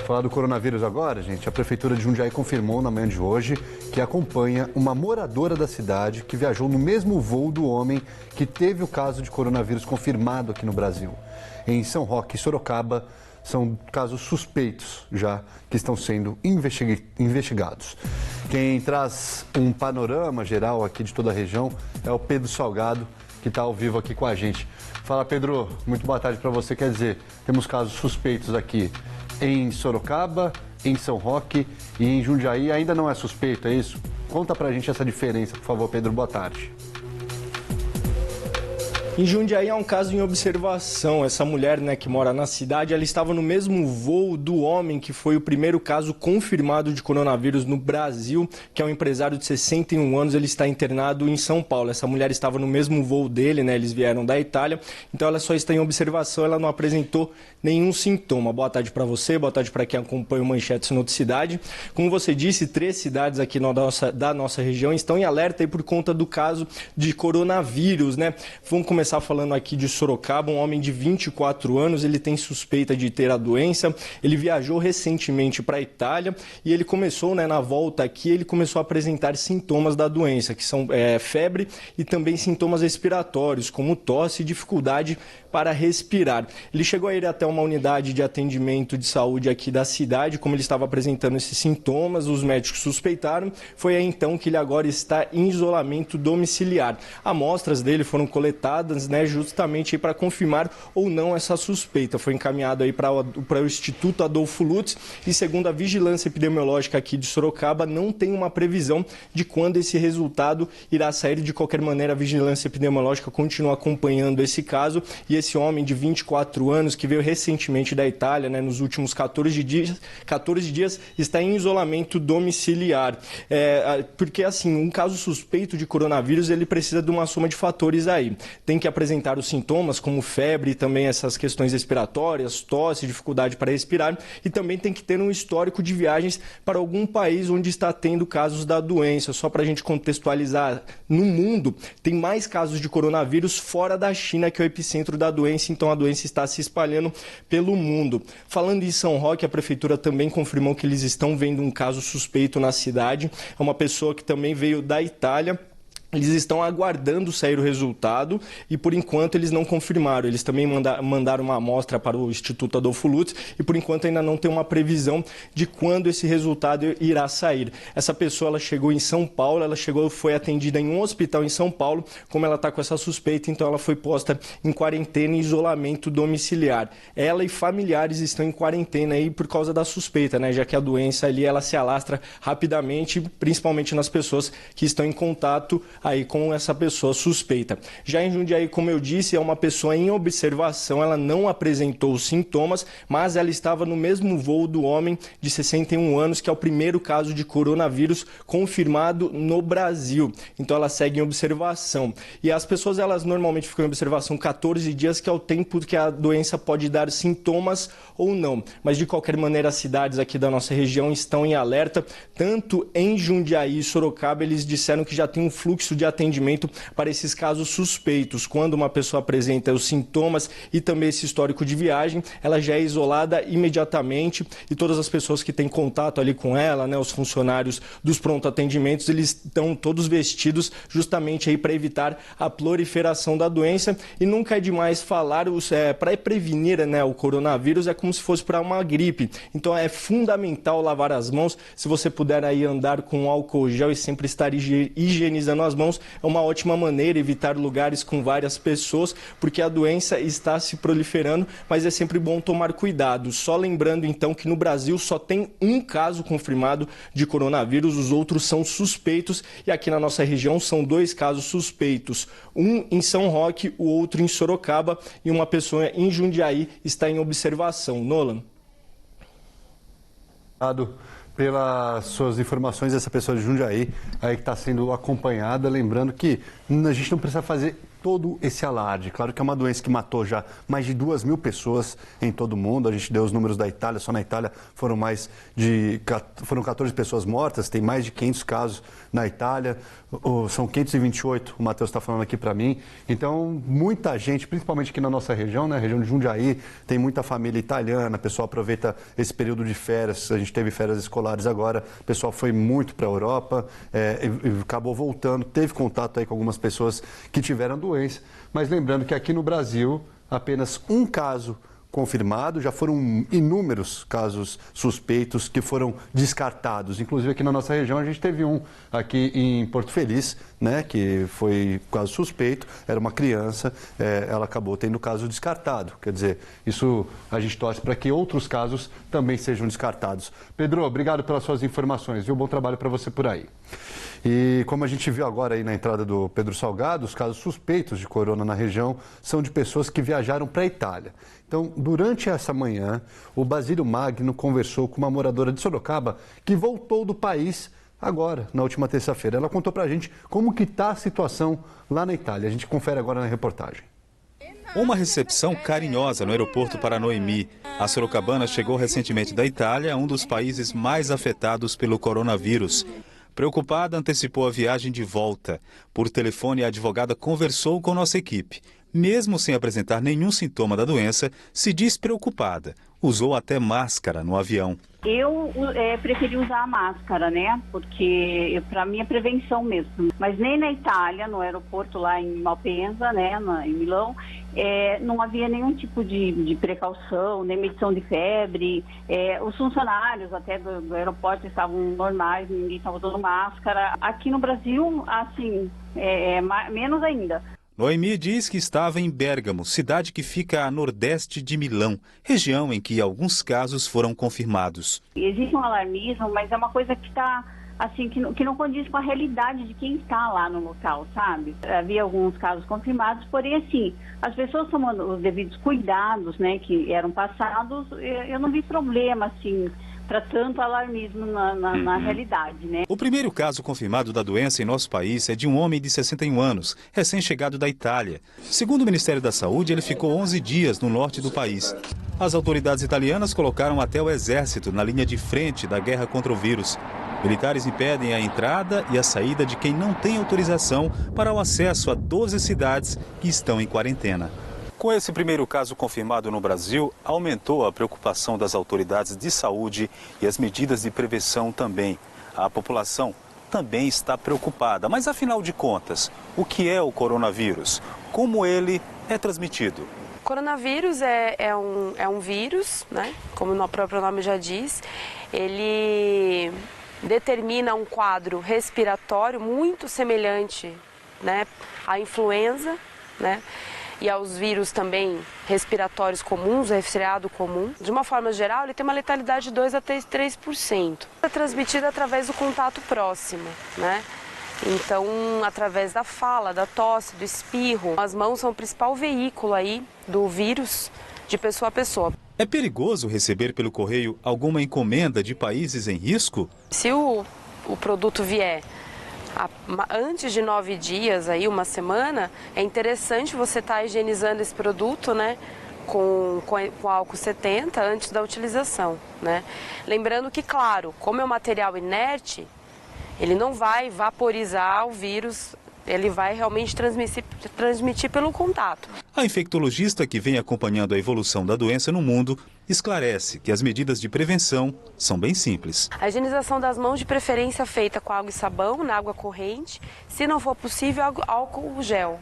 Falar do coronavírus agora, gente. A Prefeitura de Jundiaí confirmou na manhã de hoje que acompanha uma moradora da cidade que viajou no mesmo voo do homem que teve o caso de coronavírus confirmado aqui no Brasil. Em São Roque e Sorocaba, são casos suspeitos já que estão sendo investigados. Quem traz um panorama geral aqui de toda a região é o Pedro Salgado, que está ao vivo aqui com a gente. Fala, Pedro. Muito boa tarde para você. Quer dizer, temos casos suspeitos aqui em Sorocaba, em São Roque e em Jundiaí. Ainda não é suspeito, é isso? Conta pra gente essa diferença, por favor, Pedro. Boa tarde. Em Jundiaí há um caso em observação. Essa mulher, que mora na cidade, ela estava no mesmo voo do homem que foi o primeiro caso confirmado de coronavírus no Brasil, que é um empresário de 61 anos, ele está internado em São Paulo. Essa mulher estava no mesmo voo dele, eles vieram da Itália, então ela só está em observação, ela não apresentou nenhum sintoma. Boa tarde para você, boa tarde para quem acompanha o Manchetes Noticidade. Como você disse, 3 cidades aqui da nossa região estão em alerta aí por conta do caso de coronavírus, Vamos começar falando aqui de Sorocaba. Um homem de 24 anos, ele tem suspeita de ter a doença, ele viajou recentemente para a Itália e ele começou, na volta aqui, ele começou a apresentar sintomas da doença, que são febre e também sintomas respiratórios, como tosse e dificuldade para respirar. Ele chegou a ir até uma unidade de atendimento de saúde aqui da cidade, como ele estava apresentando esses sintomas, os médicos suspeitaram, foi aí então que ele agora está em isolamento domiciliar. Amostras dele foram coletadas, justamente para confirmar ou não essa suspeita. Foi encaminhado aí para o Instituto Adolfo Lutz e, segundo a Vigilância Epidemiológica aqui de Sorocaba, não tem uma previsão de quando esse resultado irá sair. De qualquer maneira, a Vigilância Epidemiológica continua acompanhando esse caso e esse homem de 24 anos que veio recentemente da Itália, nos últimos 14 dias, está em isolamento domiciliar. Porque, assim, um caso suspeito de coronavírus, ele precisa de uma soma de fatores aí. Tem que apresentar os sintomas como febre e também essas questões respiratórias, tosse, dificuldade para respirar, e também tem que ter um histórico de viagens para algum país onde está tendo casos da doença. Só para a gente contextualizar, no mundo tem mais casos de coronavírus fora da China, que é o epicentro da doença, então a doença está se espalhando pelo mundo. Falando em São Roque, a prefeitura também confirmou que eles estão vendo um caso suspeito na cidade, é uma pessoa que também veio da Itália. Eles estão aguardando sair o resultado e, por enquanto, eles não confirmaram. Eles também mandaram uma amostra para o Instituto Adolfo Lutz e, por enquanto, ainda não tem uma previsão de quando esse resultado irá sair. Essa pessoa, ela chegou em São Paulo, foi atendida em um hospital em São Paulo. Como ela está com essa suspeita, então ela foi posta em quarentena e isolamento domiciliar. Ela e familiares estão em quarentena aí por causa da suspeita, já que a doença ali, ela se alastra rapidamente, principalmente nas pessoas que estão em contato aí com essa pessoa suspeita. Já em Jundiaí, como eu disse, é uma pessoa em observação, ela não apresentou sintomas, mas ela estava no mesmo voo do homem de 61 anos, que é o primeiro caso de coronavírus confirmado no Brasil. Então ela segue em observação. E as pessoas, elas normalmente ficam em observação 14 dias, que é o tempo que a doença pode dar sintomas ou não. Mas de qualquer maneira, as cidades aqui da nossa região estão em alerta, tanto em Jundiaí e Sorocaba, eles disseram que já tem um fluxo de atendimento para esses casos suspeitos. Quando uma pessoa apresenta os sintomas e também esse histórico de viagem, ela já é isolada imediatamente e todas as pessoas que têm contato ali com ela, os funcionários dos pronto atendimentos, eles estão todos vestidos justamente aí para evitar a proliferação da doença. E nunca é demais falar, para prevenir o coronavírus, é como se fosse para uma gripe. Então é fundamental lavar as mãos. Se você puder aí andar com álcool gel e sempre estar higienizando as mãos, é uma ótima maneira, evitar lugares com várias pessoas, porque a doença está se proliferando, mas é sempre bom tomar cuidado. Só lembrando então que no Brasil só tem um caso confirmado de coronavírus, os outros são suspeitos, e aqui na nossa região são 2 casos suspeitos, um em São Roque, o outro em Sorocaba, e uma pessoa em Jundiaí está em observação. Nolan. pelas suas informações, essa pessoa de Jundiaí aí que está sendo acompanhada, lembrando que a gente não precisa fazer todo esse alarde. Claro que é uma doença que matou já mais de 2.000 pessoas em todo o mundo. A gente deu os números da Itália, só na Itália foram 14 pessoas mortas, tem mais de 500 casos na Itália, são 528, o Matheus está falando aqui para mim. Então, muita gente, principalmente aqui na nossa região, né, região de Jundiaí, tem muita família italiana, o pessoal aproveita esse período de férias, a gente teve férias escolares agora, o pessoal foi muito para a Europa, e acabou voltando, teve contato aí com algumas pessoas que tiveram doença, mas lembrando que aqui no Brasil, apenas um caso confirmado, já foram inúmeros casos suspeitos que foram descartados. Inclusive aqui na nossa região a gente teve um aqui em Porto Feliz, né, que foi caso suspeito, era uma criança, ela acabou tendo o caso descartado. Quer dizer, isso a gente torce para que outros casos também sejam descartados. Pedro, obrigado pelas suas informações, viu? Bom trabalho para você por aí. E como a gente viu agora aí na entrada do Pedro Salgado, os casos suspeitos de corona na região são de pessoas que viajaram para a Itália. Então, durante essa manhã, o Basílio Magno conversou com uma moradora de Sorocaba que voltou do país agora, na última terça-feira. Ela contou para a gente como que está a situação lá na Itália. A gente confere agora na reportagem. Uma recepção carinhosa no aeroporto para Noemi. A sorocabana chegou recentemente da Itália, um dos países mais afetados pelo coronavírus. Preocupada, antecipou a viagem de volta. Por telefone, a advogada conversou com nossa equipe. Mesmo sem apresentar nenhum sintoma da doença, se diz preocupada. Usou até máscara no avião. Eu preferi usar a máscara, né? Porque para mim é prevenção mesmo. Mas nem na Itália, no aeroporto lá em Malpensa, né, em Milão, não havia nenhum tipo de precaução, nem medição de febre. Os funcionários até do aeroporto estavam normais, ninguém estava usando máscara. Aqui no Brasil, assim, menos ainda. Noemi diz que estava em Bérgamo, cidade que fica a nordeste de Milão, região em que alguns casos foram confirmados. Existe um alarmismo, mas é uma coisa que está, assim, que não condiz com a realidade de quem está lá no local, sabe? Havia alguns casos confirmados, porém, assim, as pessoas tomando os devidos cuidados, né, que eram passados, eu não vi problema, assim, para tanto alarmismo na realidade, né? O primeiro caso confirmado da doença em nosso país é de um homem de 61 anos, recém-chegado da Itália. Segundo o Ministério da Saúde, ele ficou 11 dias no norte do país. As autoridades italianas colocaram até o exército na linha de frente da guerra contra o vírus. Militares impedem a entrada e a saída de quem não tem autorização para o acesso a 12 cidades que estão em quarentena. Com esse primeiro caso confirmado no Brasil, aumentou a preocupação das autoridades de saúde e as medidas de prevenção também. A população também está preocupada. Mas, afinal de contas, o que é o coronavírus? Como ele é transmitido? O coronavírus é um vírus, né? Como o próprio nome já diz. Ele determina um quadro respiratório muito semelhante, né, à influenza, né? E aos vírus também respiratórios comuns, resfriado comum. De uma forma geral, ele tem uma letalidade de 2 a 3%. É transmitido através do contato próximo, né? Então, através da fala, da tosse, do espirro. As mãos são o principal veículo aí do vírus de pessoa a pessoa. É perigoso receber pelo correio alguma encomenda de países em risco? Se o produto vier antes de 9 dias, aí, uma semana, é interessante você estar higienizando esse produto, né, com álcool 70 antes da utilização, né? Lembrando que, claro, como é um material inerte, ele não vai vaporizar o vírus, ele vai realmente transmitir pelo contato. A infectologista que vem acompanhando a evolução da doença no mundo esclarece que as medidas de prevenção são bem simples. A higienização das mãos, de preferência feita com água e sabão, na água corrente. Se não for possível, álcool gel.